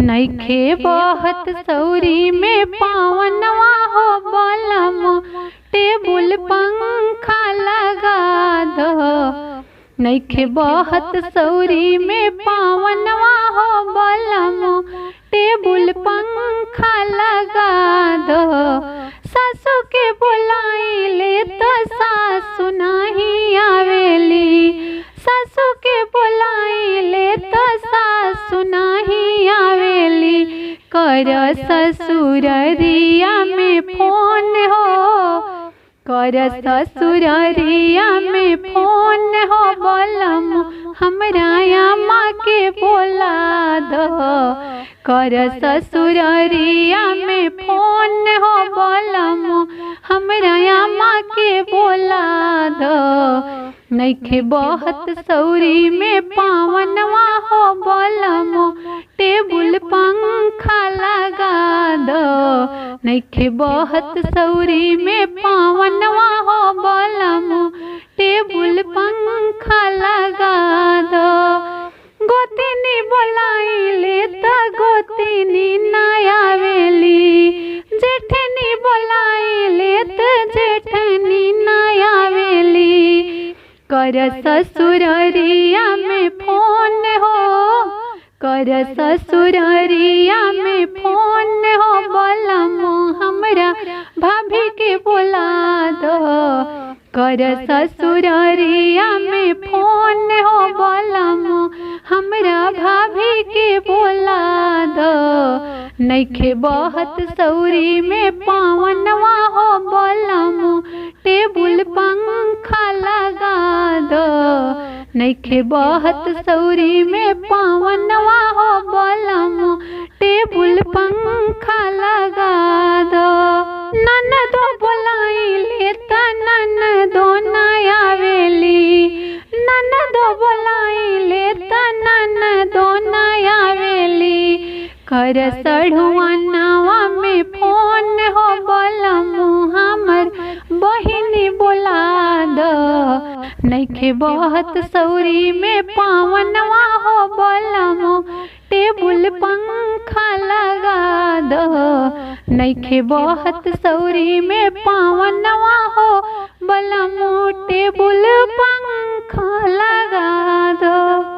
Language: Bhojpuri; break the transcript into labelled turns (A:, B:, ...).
A: नइखे बहत सौरी में पावनवा हो बलम, टेबुल पंखा लगा दो। नइखे बहत सौरी में पावनवा हो बलम, टेबुल पंखा लगा दो। सासू के बुलाइले तो सासू नहीं आवेली, सासू के बुलाइले तो सासू नहीं आवेली। कर ससुररिया में फोन हो, कर ससुररिया में फोन हो बलम, हमरा अम्मा के बोला दो। कर ससुररिया में फोन हो बलम, हमरा अम्मा के बोला दो। नइखे बहत सौरी में पावनवा हो बलम, टेबुल पंखा लगा दो। नइखे बहत सौरी में पावनवा हो बलम, टेबुल पंखा लगा दो। गोतिनी बोलाइले त गोतिनी ना आवेली, जेठनी बोलाइले त जेठनी ना आवेली। कर ससुररिया में फोन हो, कर ससुररिया में फोन हो बलम, हमरा भाभी के बोला दो। कर ससुररिया में फोन हो बलम, हमरा भाभी के बोला दो। नइखे बहत सौरी में पावनवा हो बलम, टेबुल पंखा लगा दो। नइखे बहत सौरी में पावनवा हो बलम, टेबुल पंखा लगा दो। ननदो बोलाइले त ननदो ना आवेली, ननदो बोलाइले त ननदो ना आवेली। कर सढ़ुआनवा में फोन हो बलम, हमर बहिनी बोला दो। नइखे बहत सौरी में पावनवा हो बलम, टेबुल पंखा लगा दो। नइखे बहत सौरी में पावनवा हो बलम, टेबुल पंखा लगा दो।